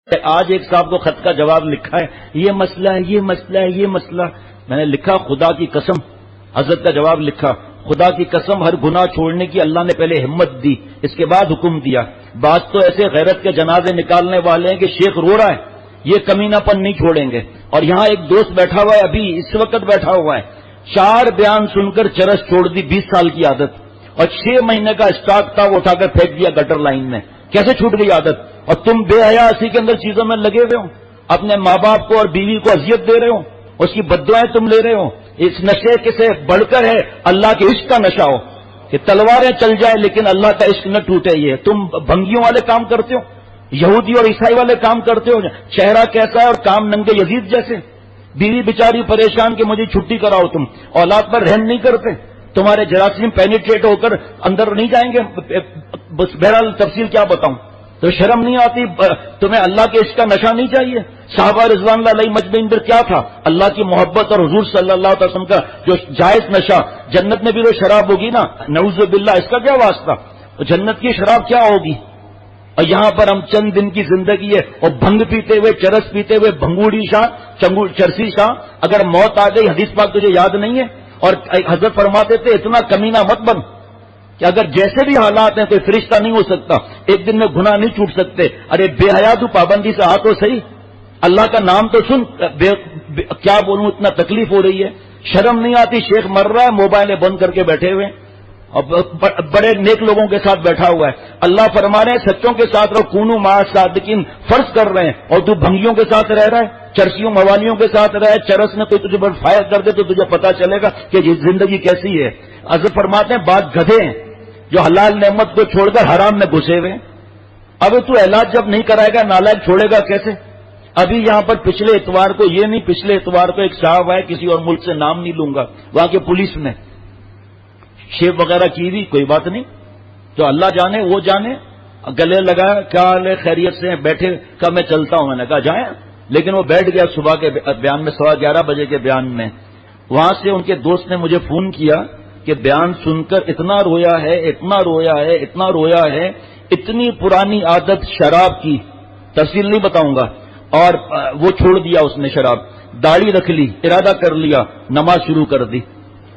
آج ایک صاحب کو خط کا جواب لکھا ہے، یہ مسئلہ ہے، یہ مسئلہ ہے، یہ مسئلہ. میں نے لکھا خدا کی قسم، حضرت کا جواب لکھا، خدا کی قسم ہر گناہ چھوڑنے کی اللہ نے پہلے ہمت دی، اس کے بعد حکم دیا. بعض تو ایسے غیرت کے جنازے نکالنے والے ہیں کہ شیخ رو رہا ہے، یہ کمینہ پن نہیں چھوڑیں گے. اور یہاں ایک دوست بیٹھا ہوا ہے، ابھی اس وقت بیٹھا ہوا ہے، 4 بیان سن کر چرس چھوڑ دی، 20 سال کی عادت، اور 6 مہینے کا اسٹاک تھا وہ اٹھا کر پھینک دیا گٹر لائن میں. کیسے چھوٹ گئی عادت؟ اور تم بے حیا اسی کے اندر چیزوں میں لگے ہوئے ہو، اپنے ماں باپ کو اور بیوی کو اذیت دے رہے ہو، اس کی بددعائیں تم لے رہے ہو. اس نشے کے سے بڑھ کر ہے اللہ کے عشق کا نشہ ہو کہ تلواریں چل جائیں لیکن اللہ کا عشق نہ ٹوٹے. یہ تم بھنگیوں والے کام کرتے ہو، یہودی اور عیسائی والے کام کرتے ہو، چہرہ کیسا ہے اور کام ننگے یزید جیسے. بیوی بیچاری پریشان کہ مجھے چھٹی کراؤ، تم اولاد پر رحم نہیں کرتے، تمہارے جراثیم پینیٹریٹ ہو کر اندر نہیں جائیں گے. بہرحال تفصیل کیا بتاؤں، تو شرم نہیں آتی؟ تمہیں اللہ کے عشق کا نشہ نہیں چاہیے؟ صحابہ رضوان اللہ علیہ مجمعین پر کیا تھا؟ اللہ کی محبت اور حضور صلی اللہ علیہ وسلم کا جو جائز نشہ. جنت میں بھی تو شراب ہوگی نا، نعوذ باللہ، اس کا کیا واسطہ؟ جنت کی شراب کیا ہوگی؟ اور یہاں پر ہم چند دن کی زندگی ہے اور بھنگ پیتے ہوئے، چرس پیتے ہوئے، بھنگوڑی شاہ، چرسی شاہ، اگر موت آ گئی حدیث پاک تجھے یاد نہیں ہے؟ اور حضرت فرماتے تھے اتنا کمینہ مت بن کہ اگر جیسے بھی حالات ہیں کوئی فرشتہ نہیں ہو سکتا، ایک دن میں گناہ نہیں چھوٹ سکتے. ارے بے حیا تو پابندی سے آ تو صحیح، اللہ کا نام تو سن. کیا بولوں، اتنا تکلیف ہو رہی ہے، شرم نہیں آتی؟ شیخ مر رہا ہے، موبائلیں بند کر کے بیٹھے ہوئے اور بڑے نیک لوگوں کے ساتھ بیٹھا ہوا ہے. اللہ فرما رہے ہیں سچوں کے ساتھ رہو، کونوا مع الصادقین فرض کر رہے ہیں، اور تو بھنگیوں کے ساتھ رہ رہا ہے، چرسیوں موالیوں کے ساتھ رہے. چرس میں کوئی تجھے بڑا فائر کر دے تو تجھے پتا چلے گا کہ یہ زندگی کیسی ہے. حضرت فرماتے ہیں بعض گدھے ہیں جو حلال نعمت کو چھوڑ کر حرام میں گھسے ہوئے. اب تو علاج جب نہیں کرائے گا نالائق چھوڑے گا کیسے؟ ابھی یہاں پر پچھلے اتوار کو، یہ نہیں پچھلے اتوار کو ایک صاحب آئے، کسی اور ملک سے نام نہیں لوں گا، وہاں کے پولیس نے شیپ وغیرہ کی ہوئی، کوئی بات نہیں، جو اللہ جانے وہ جانے. گلے لگایا، کیا حال ہے، خیریت سے بیٹھے؟ کہا میں چلتا ہوں. میں نے کہا جائیں، لیکن وہ بیٹھ گیا صبح کے بیان میں، 11:15 بجے کے بیان میں. وہاں سے ان کے دوست نے مجھے فون کیا کہ بیان سن کر اتنا رویا ہے، اتنا رویا ہے، اتنا رویا ہے، اتنی پرانی عادت شراب کی، تفصیل نہیں بتاؤں گا، اور وہ چھوڑ دیا اس نے شراب، داڑھی رکھ لی، ارادہ کر لیا، نماز شروع کر دی.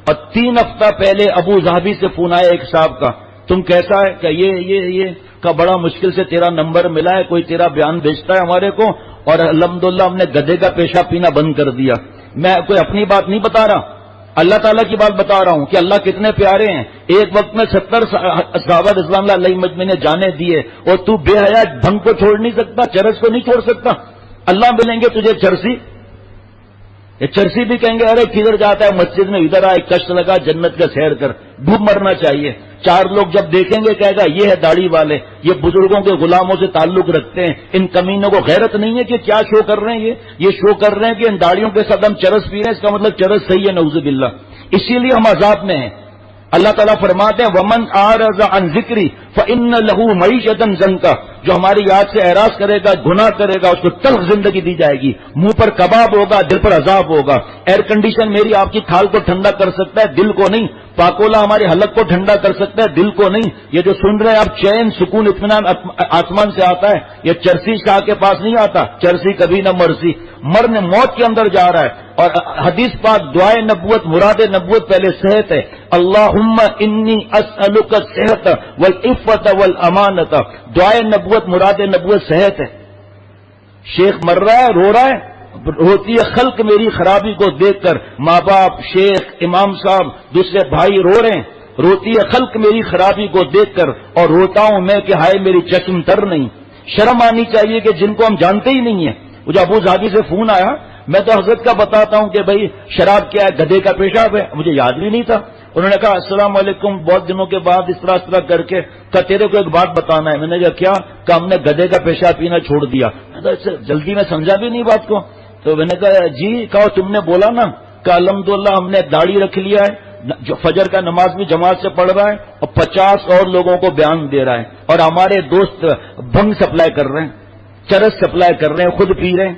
اور 3 ہفتہ پہلے ابو ظہبی سے فون آیا ایک صاحب کا، تم کیسا ہے؟ کہ یہ کا بڑا مشکل سے تیرا نمبر ملا ہے، کوئی تیرا بیان بھیجتا ہے ہمارے کو، اور الحمدللہ ہم نے گدھے کا پیشاب پینا بند کر دیا. میں کوئی اپنی بات نہیں بتا رہا، اللہ تعالیٰ کی بات بتا رہا ہوں کہ اللہ کتنے پیارے ہیں. ایک وقت میں 70 صحابہ رضوان اللہ علیہ مجمعین نے جانے دیے، اور تو بے حیا بھنگ کو چھوڑ نہیں سکتا، چرس کو نہیں چھوڑ سکتا. اللہ ملیں گے تجھے چرسی، یہ چرسی بھی کہیں گے ارے کدھر جاتا ہے، مسجد میں ادھر آئے، کشت لگا، جنت کا سیر کر، ڈوب مرنا چاہیے. 4 لوگ جب دیکھیں گے کہے گا یہ ہے داڑھی والے، یہ بزرگوں کے غلاموں سے تعلق رکھتے ہیں. ان کمینوں کو غیرت نہیں ہے کہ کیا شو کر رہے ہیں، یہ شو کر رہے ہیں کہ ان داڑھیوں کے ساتھ ہم چرس پی رہے ہیں، اس کا مطلب چرس صحیح ہے، نعوذ باللہ. اسی لیے ہم عذاب میں ہیں. اللہ تعالیٰ فرماتے ہیں وَمَنْ أَعْرَضَ عَنْ ذِكْرِي فَإِنَّ لَهُ مَعِيشَةً ضَنْكًا، جو ہماری یاد سے اعراض کرے گا، گناہ کرے گا، اس کو تلخ زندگی دی جائے گی، منہ پر کباب ہوگا، دل پر عذاب ہوگا. ایئر کنڈیشن میری آپ کی کھال کو ٹھنڈا کر سکتا ہے، دل کو نہیں. پاکولا ہمارے حلق کو ٹھنڈا کر سکتا ہے، دل کو نہیں. یہ جو سن رہے ہیں آپ، چین، سکون، اطمینان آسمان سے آتا ہے، یہ چرسی شاہ کے پاس نہیں آتا. چرسی کبھی نہ مرسی، مرنے موت کے اندر جا رہا ہے. اور حدیث پاک دعائے نبوت، مراد نبوت پہلے صحت ہے. اللہم انی اسألک الصحت والعفت والامانت، دعائے نبوت، مراد نبوت صحت ہے. شیخ مر رہا ہے، رو رہا ہے، روتی ہے خلق میری خرابی کو دیکھ کر. ماں باپ، شیخ، امام صاحب، دوسرے بھائی رو رہے ہیں، روتی ہے خلق میری خرابی کو دیکھ کر، اور روتا ہوں میں کہ ہائے میری چشم تر نہیں. شرم آنی چاہیے کہ جن کو ہم جانتے ہی نہیں ہیں. مجھے ابو ظہبی سے فون آیا، میں تو حضرت کا بتاتا ہوں کہ بھائی شراب کیا ہے، گدھے کا پیشاب ہے، مجھے یاد بھی نہیں تھا. انہوں نے کہا السلام علیکم، بہت دنوں کے بعد اس طرح کر کے کہا تیرے کو ایک بات بتانا ہے. میں نے کہا کیا؟ کہ ہم نے گدھے کا پیشاب پینا چھوڑ دیا. جلدی میں سمجھا بھی نہیں بات کو. تو میں نے کہا جی، کہا تم نے بولا نا، کہ الحمدللہ ہم نے داڑھی رکھ لیا ہے، جو فجر کا نماز بھی جماعت سے پڑھ رہا ہے، اور 50 اور لوگوں کو بیان دے رہا ہے، اور ہمارے دوست بھنگ سپلائی کر رہے ہیں، چرس سپلائی کر رہے ہیں، خود پی رہے ہیں،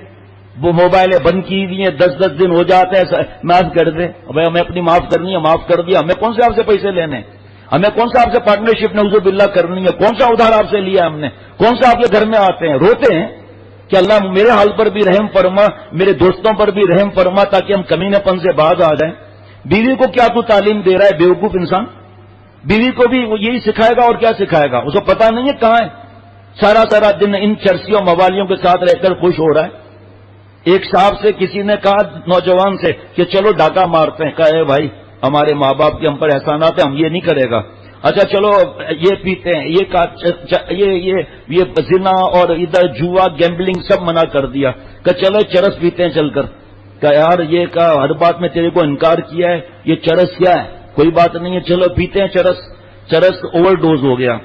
وہ موبائلیں بند کی ہوئی ہیں، 10 دن ہو جاتے ہیں، معاف کر دیں بھائی، ہمیں اپنی معاف کرنی ہے، معاف کر دیا. ہمیں کون سے آپ سے پیسے لینے ہیں، ہمیں کون سا آپ سے پارٹنرشپ نعوذ باللہ کرنی ہے، کون سا ادھار آپ سے لیا ہم نے، کون سا آپ کے گھر میں آتے ہیں، روتے ہیں. کہ اللہ میرے حال پر بھی رحم فرما، میرے دوستوں پر بھی رحم فرما تاکہ ہم کمینے پن سے باز آ جائیں۔ بیوی کو کیا تو تعلیم دے رہا ہے بیوقوف انسان؟ بیوی کو بھی وہ یہی سکھائے گا اور کیا سکھائے گا؟ اس کو پتا نہیں ہے کہاں ہے، سارا دن ان چرسیوں موالیوں کے ساتھ رہ کر خوش ہو رہا ہے۔ ایک صاحب سے کسی نے کہا نوجوان سے کہ چلو ڈاکہ مارتے ہیں، کہا اے بھائی ہمارے ماں باپ کے ہم پر احسانات ہیں، ہم یہ نہیں کرے گا۔ اچھا چلو یہ پیتے ہیں، یہ زنا اور ادھر جوا گیمبلنگ سب منع کر دیا، کہ چلو چرس پیتے ہیں چل کر۔ کہ یار یہ کہا ہر بات میں تیرے کو انکار کیا ہے، یہ چرس کیا ہے؟ کوئی بات نہیں ہے، چلو پیتے ہیں چرس اوور ڈوز ہو گیا،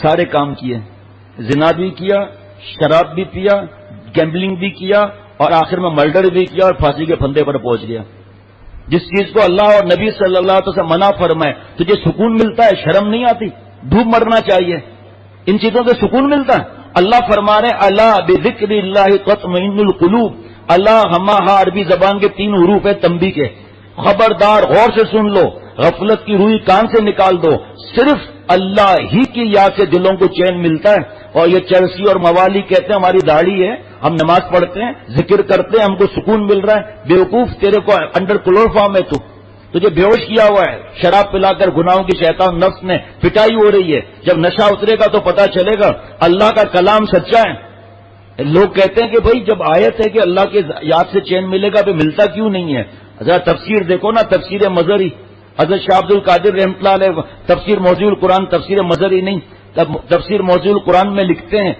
سارے کام کیے، زنا بھی کیا، شراب بھی پیا، گیمبلنگ بھی کیا اور آخر میں مرڈر بھی کیا اور پھانسی کے پھندے پر پہنچ گیا۔ جس چیز کو اللہ اور نبی صلی اللہ علیہ وسلم منع فرمائے تجھے سکون ملتا ہے، شرم نہیں آتی؟ ڈوب مرنا چاہیے، ان چیزوں سے سکون ملتا ہے۔ اللہ فرما رہے اللہ بذکر اللہ تطمئن القلوب، اللہ ہمہ عربی زبان کے 3 حروف ہے تنبیہ کے، خبردار غور سے سن لو، غفلت کی روئی کان سے نکال دو، صرف اللہ ہی کی یاد سے دلوں کو چین ملتا ہے۔ اور یہ چرسی اور موالی کہتے ہیں ہماری داڑھی ہے، ہم نماز پڑھتے ہیں، ذکر کرتے ہیں، ہم کو سکون مل رہا ہے۔ بیوقوف تیرے کو انڈر کلوروفارم ہے، تجھے بے ہوش کیا ہوا ہے، شراب پلا کر گناہوں کی شیطان نفس نے پٹائی ہو رہی ہے۔ جب نشہ اترے گا تو پتہ چلے گا اللہ کا کلام سچا ہے۔ لوگ کہتے ہیں کہ بھائی جب آیت ہے کہ اللہ کے یاد سے چین ملے گا تو ملتا کیوں نہیں ہے؟ ذرا تفسیر دیکھو نا، تفسیر مظہری، حضرت شاہ عبد القادر رحمۃ اللہ علیہ تفسیر موضوع القرآن، تفسیر مظہری نہیں، تفسیر موضوع القرآن میں لکھتے ہیں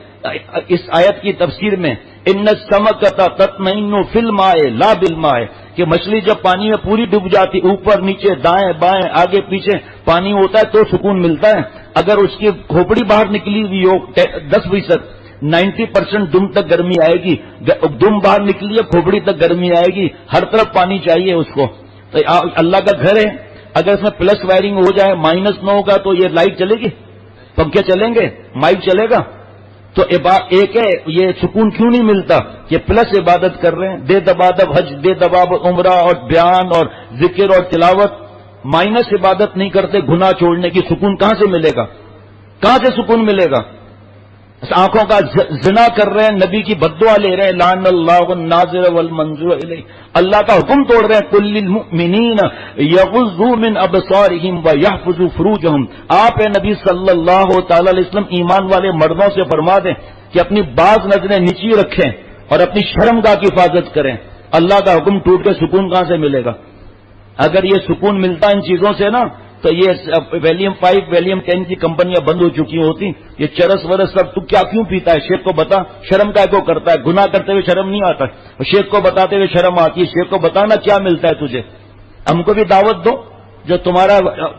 اس آیت کی تفسیر میں ان السمکۃ تطمئن فی الماء لا بالماء، کہ مچھلی جب پانی میں پوری ڈوب جاتی، اوپر نیچے دائیں بائیں آگے پیچھے پانی ہوتا ہے تو سکون ملتا ہے۔ اگر اس کی کھوپڑی باہر نکلی ہوئی ہو 10%، 90% دم تک گرمی آئے گی، دم باہر نکلی ہے کھوپڑی تک گرمی آئے گی، ہر طرف پانی چاہیے اس کو۔ تو اللہ کا گھر ہے، اگر اس میں پلس وائرنگ ہو جائے مائنس نہ ہوگا تو یہ لائٹ چلے گی، پنکھے چلیں گے، مائک چلے گا؟ تو ایک ہے یہ سکون کیوں نہیں ملتا کہ پلس عبادت کر رہے ہیں، دے دبادب حج، دے دباب عمرہ اور بیان اور ذکر اور تلاوت، مائنس عبادت نہیں کرتے گناہ چھوڑنے کی، سکون کہاں سے ملے گا؟ کہاں سے سکون ملے گا؟ آنکھوں کا زنا کر رہے ہیں، نبی کی بددعا لے رہے ہیں، لعن اللہ الناظر والمنظور الیہ، اللہ کا حکم توڑ رہے ہیں، قل للمؤمنین یغضوا من ابصارہم ویحفظوا فروجہم۔ آپ اے نبی صلی اللہ تعالی علیہ وسلم ایمان والے مردوں سے فرما دیں کہ اپنی بعض نظریں نیچی رکھیں اور اپنی شرمگاہ کی حفاظت کریں۔ اللہ کا حکم ٹوٹ کے سکون کہاں سے ملے گا؟ اگر یہ سکون ملتا ان چیزوں سے نا تو یہ ویلیم 5 ویلیم 10 کی کمپنیاں بند ہو چکی ہوتی۔ یہ چرس ورس سب تو کیا کیوں پیتا ہے؟ شیخ کو بتا، شرم کا کو کرتا ہے، گناہ کرتے ہوئے شرم نہیں آتا، شیخ کو بتاتے ہوئے شرم آتی ہے۔ شیخ کو بتانا کیا ملتا ہے تجھے، ہم کو بھی دعوت دو، جو تمہارا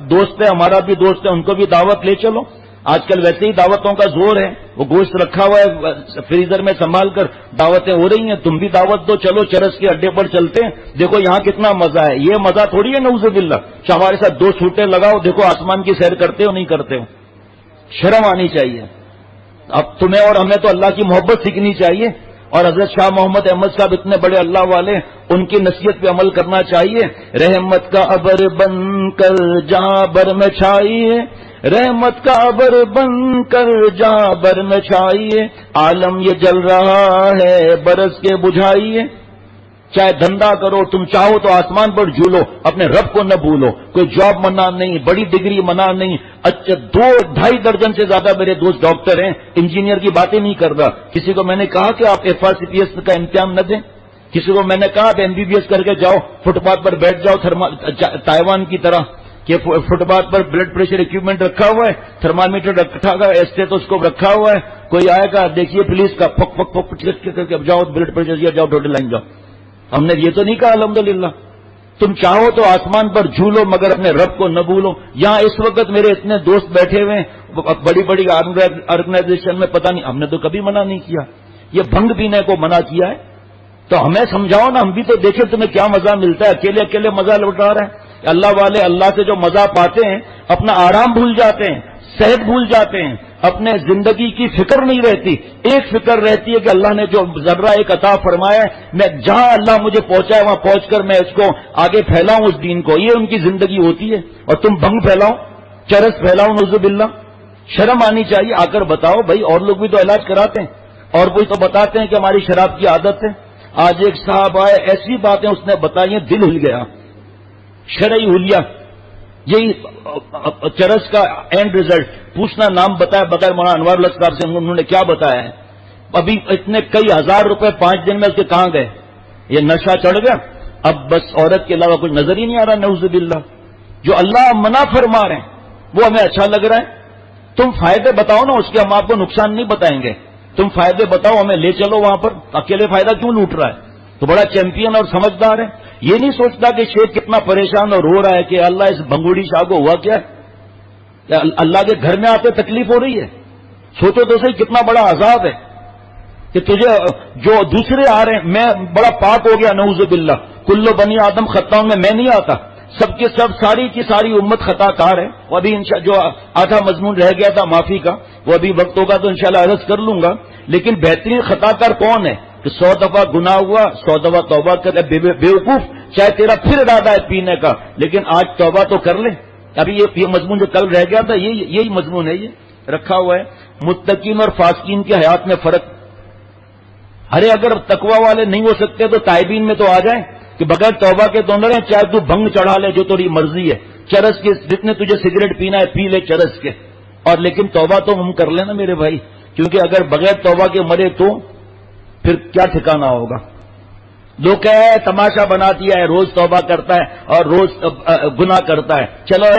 دوست ہے ہمارا بھی دوست ہے ان کو بھی دعوت لے چلو۔ آج کل ویسے ہی دعوتوں کا زور ہے، وہ گوشت رکھا ہوا ہے فریزر میں سنبھال کر، دعوتیں ہو رہی ہیں، تم بھی دعوت دو، چلو چرس کے اڈے پر چلتے ہیں، دیکھو یہاں کتنا مزہ ہے۔ یہ مزہ تھوڑی ہے نعوذ باللہ، ہمارے ساتھ 2 سوٹیں لگاؤ، دیکھو آسمان کی سیر کرتے ہو نہیں کرتے ہو، شرم آنی چاہیے۔ اب تمہیں اور ہمیں تو اللہ کی محبت سیکھنی چاہیے، اور حضرت شاہ محمد احمد صاحب اتنے بڑے اللہ والے، ان کی نصیحت پہ عمل کرنا چاہیے۔ رحمت کا ابر بن کر جہاں بر میں چھائیے، رحمت کا ابر بن کر جہاں بر میں چھائیے، عالم یہ جل رہا ہے برس کے بجھائیے۔ چاہے دھندا کرو، تم چاہو تو آسمان پر جھولو، اپنے رب کو نہ بھولو۔ کوئی جاب منع نہیں، بڑی ڈگری منع نہیں۔ اچھا 2-2.5 درجن سے زیادہ میرے دوست ڈاکٹر ہیں، انجینئر کی باتیں نہیں کر رہا۔ کسی کو میں نے کہا کہ آپ FRCPS کا امتحان نہ دیں، کسی کو میں نے کہا آپ MBBS کر کے جاؤ، فٹ پاتھ پر بیٹھ جاؤ تائیوان کی طرح، کہ فٹ پاتھ پر بلڈ پریشر اکوپمنٹ رکھا ہوا ہے، تھرمامیٹر رکھا ہوا ہے، اسٹیتھوسکوپ رکھا ہوا ہے، کوئی آئے گا دیکھیے پلیز کا پک پک پک کر کے جاؤ بلڈ پریشر یا جاؤ ڈوٹی لائن جاؤ۔ ہم نے یہ تو نہیں کہا الحمدللہ۔ تم چاہو تو آسمان پر جھولو مگر اپنے رب کو نہ بھولو۔ یہاں اس وقت میرے اتنے دوست بیٹھے ہوئے ہیں بڑی بڑی آرگنائزیشن میں، پتہ نہیں، ہم نے تو کبھی منع نہیں کیا۔ یہ بھنگ پینے کو منع کیا ہے تو ہمیں سمجھاؤ نا، ہم بھی تو دیکھیں تمہیں کیا مزہ ملتا ہے، اکیلے اکیلے مزہ لوٹا رہے ہیں۔ اللہ والے اللہ سے جو مزہ پاتے ہیں اپنا آرام بھول جاتے ہیں، صحت بھول جاتے ہیں، اپنے زندگی کی فکر نہیں رہتی۔ ایک فکر رہتی ہے کہ اللہ نے جو ذرہ ایک عطا فرمایا ہے، میں جہاں اللہ مجھے پہنچایا وہاں پہنچ کر میں اس کو آگے پھیلاؤں اس دین کو، یہ ان کی زندگی ہوتی ہے۔ اور تم بھنگ پھیلاؤ، چرس پھیلاؤ، نعوذ باللہ۔ شرم آنی چاہیے۔ آ کر بتاؤ بھائی، اور لوگ بھی تو علاج کراتے ہیں، اور وہی تو بتاتے ہیں کہ ہماری شراب کی عادت ہے. آج ایک صاحب آئے، ایسی باتیں اس نے بتائی ہیں دل ہل گیا. شرعی حلیہ، یہی چرس کا اینڈ ریزلٹ. پوچھنا نام بتایا بغیر مولانا انوار اللہ صاحب سے، انہوں نے کیا بتایا ہے. ابھی اتنے کئی ہزار روپے 5 دن میں اس کے کہاں گئے؟ یہ نشہ چڑھ گیا. اب بس عورت کے علاوہ کچھ نظر ہی نہیں آ رہا. نعوذ باللہ. جو اللہ منع فرما رہے ہیں وہ ہمیں اچھا لگ رہا ہے. تم فائدے بتاؤ نا اس کے، ہم آپ کو نقصان نہیں بتائیں گے. تم فائدے بتاؤ، ہمیں لے چلو وہاں پر. اکیلے فائدہ کیوں لوٹ رہا ہے؟ تو بڑا چیمپئن اور سمجھدار ہے. یہ نہیں سوچتا کہ شیخ کتنا پریشان اور رو رہا ہے کہ اللہ اس بھنگوڑی شاہ کو ہوا کیا ہے؟ اللہ کے گھر میں آتے تکلیف ہو رہی ہے. سوچو تو صحیح کتنا بڑا عذاب ہے کہ تجھے جو دوسرے آ رہے ہیں. میں بڑا پاک ہو گیا نعوذ باللہ. کلو بنی آدم خطاؤں میں نہیں آتا. سب کے سب ساری کی ساری امت خطا کار ہے. وہ ابھی جو آدھا مضمون رہ گیا تھا معافی کا، وہ ابھی وقت ہوگا تو انشاءاللہ عرض کر لوں گا. لیکن بہترین خطا کار کون ہے کہ 100 دفعہ گناہ ہوا 100 دفعہ توبہ کر. بیوقوف، چاہے تیرا پھر ارادہ ہے پینے کا، لیکن آج توبہ تو کر لے. ابھی یہ مضمون جو کل رہ گیا تھا یہی مضمون ہے، یہ رکھا ہوا ہے. متقین اور فاسقین کی حیات میں فرق. ارے اگر تقوی والے نہیں ہو سکتے تو تائبین میں تو آ جائیں کہ بغیر توبہ کے تو نہ رہیں. چاہے تو بھنگ چڑھا لے جو تیری مرضی ہے، چرس کے جتنے تجھے سگریٹ پینا ہے پی لے چرس کے، اور لیکن توبہ تو ہم کر لینا میرے بھائی. کیونکہ اگر بغیر توبہ کے مرے تو پھر کیا ٹھکانہ ہوگا. لوگ کہہ ہے تماشا بنا دیا ہے، روز توبہ کرتا ہے اور روز گناہ کرتا ہے. چلو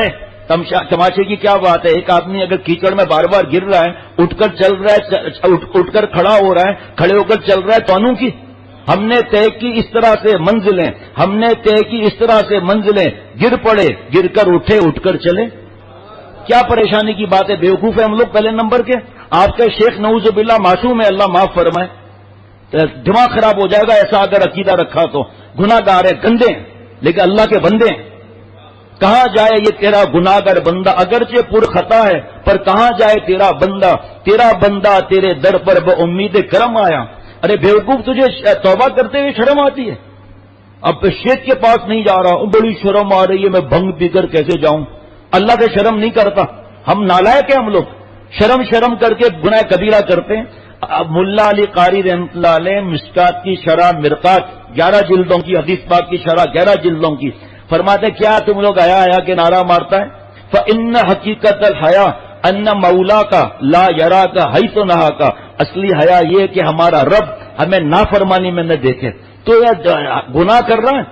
تماشے کی کیا بات ہے؟ ایک آدمی اگر کیچڑ میں بار بار گر رہا ہے، اٹھ کر چل رہا ہے، اٹھ کر کھڑا ہو رہا ہے، کھڑے ہو کر چل رہا ہے، توانوں کی ہم نے طے کی اس طرح سے منزلیں، ہم نے طے کی اس طرح سے منزلیں. گر پڑے، گر کر اٹھے، اٹھ کر چلے. کیا پریشانی کی بات ہے؟ بیوقوف ہے ہم لوگ پہلے نمبر کے. آپ کا شیخ نعوذ باللہ معصوم ہے، اللہ معاف فرمائے. دماغ خراب ہو جائے گا ایسا اگر عقیدہ رکھا تو. گناہ گار ہے، گندے ہیں، لیکن اللہ کے بندے ہیں. کہاں جائے یہ تیرا گناہ گر بندہ؟ اگرچہ پر خطا ہے پر کہاں جائے تیرا بندہ؟ تیرا بندہ تیرے در پر بامید کرم آیا. ارے بیوقوف، تجھے توبہ کرتے ہوئے شرم آتی ہے؟ اب شیخ کے پاس نہیں جا رہا، بڑی شرم آ رہی ہے، میں بھنگ پی کر کیسے جاؤں؟ اللہ سے شرم نہیں کرتا. ہم نالائق ہیں ہم لوگ. شرم کر کے گناہ کبیرہ کرتے ہیں. ملا علی قاری رحمۃ اللہ علیہ مشکات کی شرح مرقات 11 جلدوں کی، حدیث پاک کی شرح 11 جلدوں کی، فرماتے کیا تم لوگ حیا کے نعرہ مارتا ہے؟ فإن حقیقت الحیا ان مولا کا لا یرا کا حیث نہا کا. اصلی حیا یہ کہ ہمارا رب ہمیں نافرمانی میں نہ دیکھے. تو یہ گناہ کر رہا ہے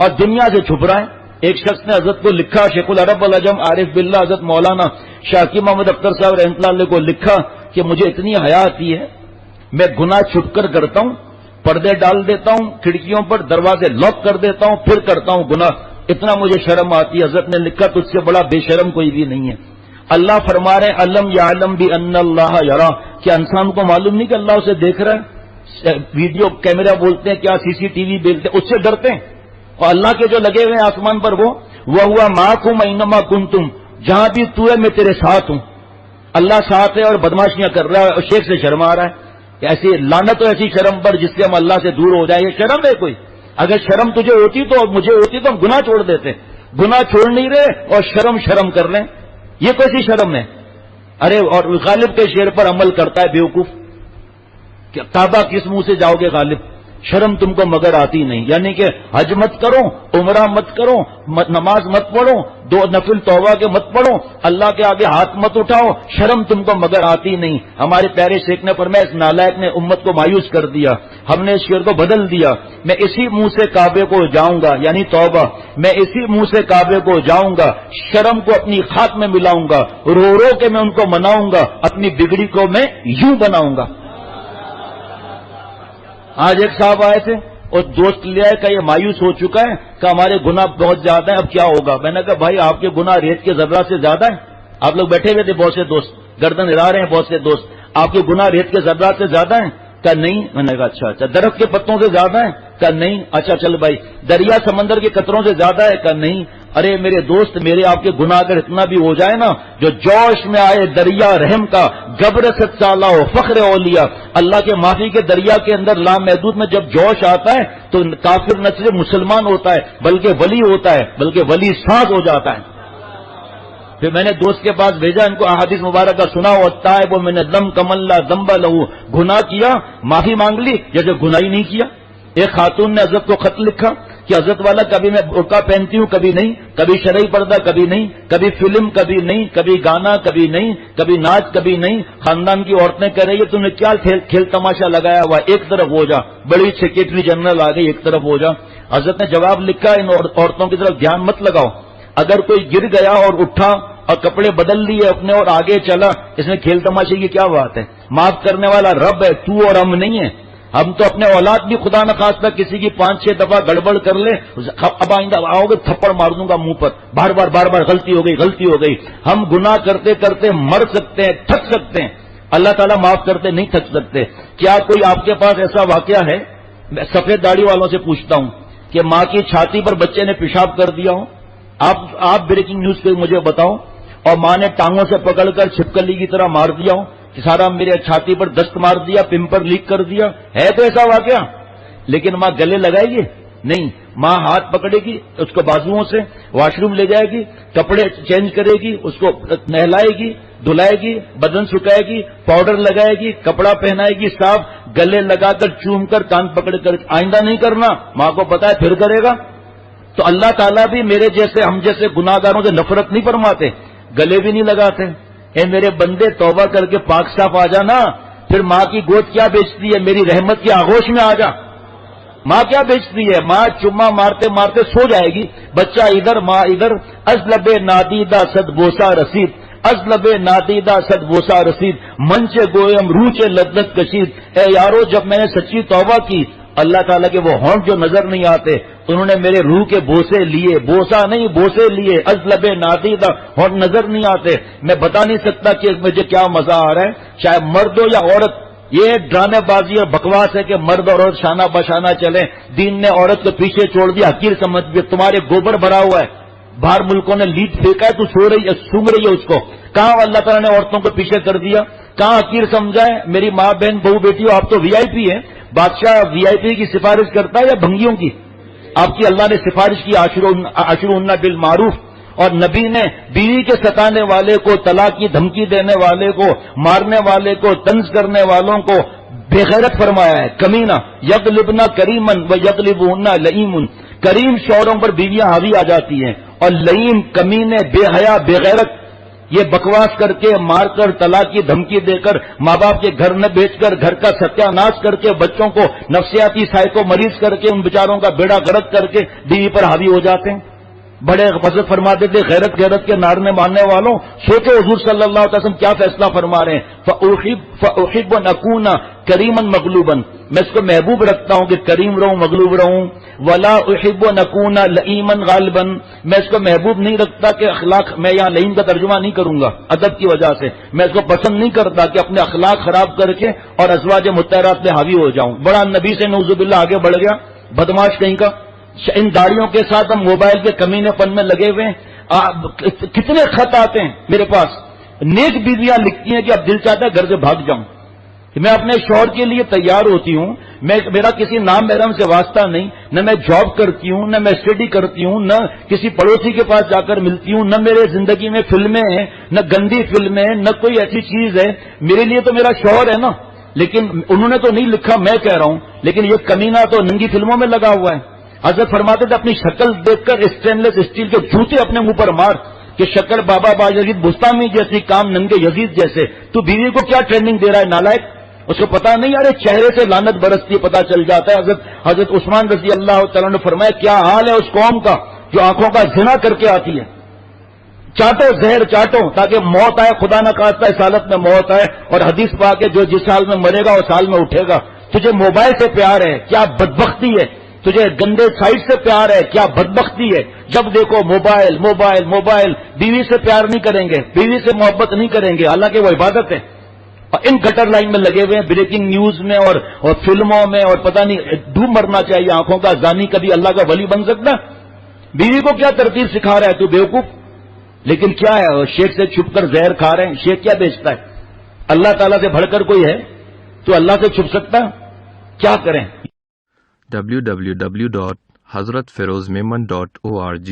اور دنیا سے چھپ رہا ہے. ایک شخص نے حضرت کو لکھا، شیخ العرب العجم عارف باللہ حضرت مولانا شاکی محمد اختر صاحب رحمۃ اللہ علیہ کو لکھا کہ مجھے اتنی حیا آتی ہے، میں گناہ چھپ کر کرتا ہوں، پردے ڈال دیتا ہوں، کھڑکیوں پر دروازے لاک کر دیتا ہوں، پھر کرتا ہوں گناہ، اتنا مجھے شرم آتی ہے. حضرت نے لکھا تجھ سے بڑا بے شرم کوئی بھی نہیں ہے. اللہ فرما رہے ہیں علم یعلم بان اللہ یرا. کیا انسان کو معلوم نہیں کہ اللہ اسے دیکھ رہا ہے؟ ویڈیو کیمرہ بولتے ہیں کیا، سی سی ٹی وی بولتے ہیں، اس سے ڈرتے ہیں. اور اللہ کے جو لگے ہوئے ہیں آسمان پر، وہ ہوا معکم اینما کنتم، جہاں بھی تو ہے میں تیرے ساتھ ہوں. اللہ ساتھ ہے اور بدماشیاں کر رہا ہے اور شیخ سے شرما رہا ہے. ایسی لعنت ہو ایسی شرم پر جس سے ہم اللہ سے دور ہو جائیں. یہ شرم ہے کوئی؟ اگر شرم تجھے ہوتی تو مجھے ہوتی تو ہم گناہ چھوڑ دیتے. گناہ چھوڑ نہیں رہے اور شرم کر رہے ہیں. یہ کیسی شرم ہے؟ ارے اور غالب کے شعر پر عمل کرتا ہے بیوقوف. کعبہ کس منہ سے جاؤ گے غالب؟ شرم تم کو مگر آتی نہیں. یعنی کہ حج مت کرو، عمرہ مت کرو، نماز مت پڑھو، 2 نفل توبہ کے مت پڑھو، اللہ کے آگے ہاتھ مت اٹھاؤ، شرم تم کو مگر آتی نہیں. ہمارے پیارے شیخ نے فرمایا اس نالائق نے امت کو مایوس کر دیا. ہم نے اس شعر کو بدل دیا. میں اسی منہ سے کعبے کو جاؤں گا، یعنی توبہ، میں اسی منہ سے کعبے کو جاؤں گا، شرم کو اپنی خاک میں ملاؤں گا، رو کے میں ان کو مناؤں گا، اپنی بگڑی کو میں یوں بناؤں گا. آج ایک صاحب آئے تھے اور دوست لے آئے کہ یہ مایوس ہو چکا ہے کہ ہمارے گناہ بہت زیادہ ہیں، اب کیا ہوگا؟ میں نے کہا بھائی آپ کے گناہ ریت کے ذرات سے زیادہ ہیں. آپ لوگ بیٹھے ہوئے تھے بہت سے دوست، گردن ہلا رہے ہیں بہت سے دوست. آپ کے گناہ ریت کے ذرات سے زیادہ ہیں؟ کہ نہیں. میں نے کہا اچھا. درخت کے پتوں سے زیادہ ہیں؟ کہ نہیں. اچھا چل بھائی دریا سمندر کے قطروں سے زیادہ ہے؟ کہ نہیں. ارے میرے دوست، میرے آپ کے گناہ اگر اتنا بھی ہو جائے نا، جو جوش میں آئے دریا رحم کا، گبر ست سالہ ہو فخر اولیاء، اللہ کے معافی کے دریا کے اندر لامحدود میں جب جوش آتا ہے تو کافر نہ صرف مسلمان ہوتا ہے بلکہ ولی ہوتا ہے، بلکہ ولی ساز ہو جاتا ہے. پھر میں نے دوست کے پاس بھیجا، ان کو احادیث مبارکہ سنا، والتائب من الذنب کمن لا ذنب لہ، گناہ کیا معافی مانگ لی جیسے گناہ ہی نہیں کیا۔ ایک خاتون نے حضرت کو خط لکھا کہ حضرت والا کبھی میں برقع پہنتی ہوں کبھی نہیں، کبھی شرعی پردہ کبھی نہیں، کبھی فلم کبھی نہیں، کبھی گانا کبھی نہیں، کبھی ناچ کبھی نہیں۔ خاندان کی عورتیں کہہ رہی ہے تم نے کیا کھیل تماشا لگایا ہوا، ایک طرف ہو جا، بڑی سیکریٹری جنرل آ گئی ایک طرف ہو جا۔ حضرت نے جواب لکھا ان عورتوں کی طرف دھیان مت لگاؤ، اگر کوئی گر گیا اور اٹھا اور کپڑے بدل لیے اپنے اور آگے چلا، اس میں کھیل تماشے کی کیا بات ہے؟ معاف کرنے والا رب ہے، تو اور ہم نہیں ہے۔ ہم تو اپنے اولاد بھی خدا نخواستہ کسی کی 5-6 دفعہ گڑبڑ کر لے، اب آئندہ آؤ گے تھپڑ مار دوں گا منہ پر، بار بار غلطی ہو گئی۔ ہم گناہ کرتے کرتے مر سکتے ہیں، تھک سکتے ہیں، اللہ تعالیٰ معاف کرتے نہیں تھک سکتے۔ کیا کوئی آپ کے پاس ایسا واقعہ ہے؟ میں سفید داڑھی والوں سے پوچھتا ہوں کہ ماں کی چھاتی پر بچے نے پیشاب کر دیا ہو، آپ بریکنگ نیوز پہ مجھے بتاؤ، اور ماں نے ٹانگوں سے پکڑ کر چھپکلی کی طرح مار دیا ہو کہ سارا میرے چھاتی پر دست مار دیا، پمپر لیک کر دیا، ہے تو ایسا واقعہ؟ لیکن ماں گلے لگائے گی نہیں، ماں ہاتھ پکڑے گی اس کو بازوؤں سے، واش روم لے جائے گی، کپڑے چینج کرے گی، اس کو نہلائے گی، دھلائے گی، بدن سکھائے گی، پاؤڈر لگائے گی، کپڑا پہنائے گی صاف، گلے لگا کر چوم کر کان پکڑ کر، آئندہ نہیں کرنا، ماں کو پتا ہے پھر کرے گا۔ تو اللہ تعالیٰ بھی میرے جیسے ہم جیسے گناہگاروں سے نفرت نہیں فرماتے، گلے بھی نہیں لگاتے۔ اے میرے بندے توبہ کر کے پاک صاف آ جانا، پھر ماں کی گود کیا بیچتی ہے، میری رحمت کی آغوش میں آ جا۔ ماں کیا بیچتی ہے؟ ماں چما مارتے مارتے سو جائے گی، بچہ ادھر ماں ادھر، ازلب نادیدہ صد بوسا رسید، ازلب نادیدہ صد بوسا رسید، منچے گویم روچے لذت کشید۔ اے یارو جب میں نے سچی توبہ کی، اللہ تعالیٰ کے وہ ہونٹ جو نظر نہیں آتے انہوں نے میرے روح کے بوسے لیے، بوسا نہیں بوسے لیے، ازلب نادیدہ ہونٹ نظر نہیں آتے۔ میں بتا نہیں سکتا کہ مجھے کیا مزہ آ رہا ہے، چاہے مرد ہو یا عورت۔ یہ ڈرامے بازی اور بکواس ہے کہ مرد اور عورت شانہ بشانہ چلیں، دین نے عورت کو پیچھے چھوڑ دیا، حقیر سمجھ بھی، تمہارے گوبر بھرا ہوا ہے، باہر ملکوں نے لیڈ پھینکا ہے، تو سو رہی ہے، سونگ رہی ہے اس کو۔ کہاں اللہ تعالیٰ نے عورتوں کو پیچھے کر دیا، کہاں حقیر سمجھا ہے؟ میری ماں بہن بہو بیٹی ہو، آپ تو وی آئی پی ہیں، بادشاہ وی آئی پی کی سفارش کرتا ہے یا بھنگیوں کی؟ آپ کی اللہ نے سفارش کی، عاشروہن بالمعروف، اور نبی نے بیوی کے ستانے والے کو، طلاق کی دھمکی دینے والے کو، مارنے والے کو، طنز کرنے والوں کو بے غیرت فرمایا ہے، کمینہ۔ یغلبنا کریمن و یغلبہن لئیم، کریم شوہروں پر بیویاں حاوی آ جاتی ہیں، اور لئیم کمینے بے حیا بے غیرت، یہ بکواس کر کے، مار کر، طلاق کی دھمکی دے کر، ماں باپ کے گھر نہ بیچ کر، گھر کا ستیہ ناش کر کے، بچوں کو نفسیاتی سائیکو مریض کر کے، ان بیچاروں کا بیڑا غرق کر کے بیوی پر حاوی ہو جاتے ہیں۔ بڑے حضرت فرماتے تھے غیرت کے نارنے ماننے والوں، سوچو حضور صلی اللہ علیہ وسلم کیا فیصلہ فرما رہے ہیں، فأحب ان اکون کریما مغلوبا، میں اس کو محبوب رکھتا ہوں کہ کریم رہوں مغلوب رہوں، ولا احب ان اکون لئیما غالبا، میں اس کو محبوب نہیں رکھتا کہ اخلاق، میں یہاں لئیم کا ترجمہ نہیں کروں گا ادب کی وجہ سے، میں اس کو پسند نہیں کرتا کہ اپنے اخلاق خراب کر کے اور ازواج مطہرات میں حاوی ہو جاؤں۔ بڑا نبی سے نعوذ باللہ آگے بڑھ گیا، بدماش کہیں کا۔ ان داڑیوں کے ساتھ ہم موبائل کے کمینے پن میں لگے ہوئے ہیں، کتنے خط آتے ہیں میرے پاس، نیک بیویاں لکھتی ہیں کہ اب دل چاہتا ہے گھر سے بھاگ جاؤں، میں اپنے شوہر کے لیے تیار ہوتی ہوں، میرا کسی نام محرم سے واسطہ نہیں، نہ میں جاب کرتی ہوں، نہ میں اسٹڈی کرتی ہوں، نہ کسی پڑوسی کے پاس جا کر ملتی ہوں، نہ میرے زندگی میں فلمیں ہیں، نہ گندی فلمیں، نہ کوئی ایسی چیز ہے، میرے لیے تو میرا شوہر ہے نا۔ لیکن انہوں نے تو نہیں لکھا، میں کہہ رہا ہوں، لیکن یہ کمینہ تو ننگی فلموں میں لگا ہوا ہے۔ حضرت فرماتے تھے اپنی شکل دیکھ کر اسٹین لیس اسٹیل کے جوتے اپنے منہ پر مار کہ شکل بابا با یزید بستانی جیسی، کام ننگے یزید جیسے، تو بیوی کو کیا ٹریننگ دے رہا ہے نالائق؟ اس کو پتا نہیں، ارے چہرے سے لعنت برستی ہے، پتا چل جاتا ہے۔ حضرت عثمان رضی اللہ تعالیٰ نے فرمایا کیا حال ہے اس قوم کا جو آنکھوں کا زنا کر کے آتی ہے، چاٹو زہر چاٹو تاکہ موت آئے، خدا نہ خواستہ اس حالت میں موت آئے، اور حدیث پاک ہے جو جس حال میں مرے گا اس حال میں اٹھے گا۔ تجھے موبائل سے پیار ہے، کیا بدبختی ہے، تجھے گندے سائٹ سے پیار ہے، کیا بدبختی ہے، جب دیکھو موبائل موبائل موبائل۔ بیوی سے پیار نہیں کریں گے، بیوی سے محبت نہیں کریں گے، حالانکہ وہ عبادت ہے، اور ان گٹر لائن میں لگے ہوئے ہیں، بریکنگ نیوز میں اور فلموں میں، اور پتہ نہیں ڈوب مرنا چاہیے آنکھوں کا زانی کبھی اللہ کا ولی بن سکتا؟ بیوی کو کیا ترتیب سکھا رہا ہے تو بیوقوف؟ لیکن کیا ہے، شیخ سے چھپ کر زہر کھا رہے ہیں، شیخ کیا بیچتا ہے؟ اللہ تعالیٰ سے بڑھ کر کوئی ہے تو اللہ سے چھپ سکتا؟ کیا کریں؟ www.hazratfirozmemon.org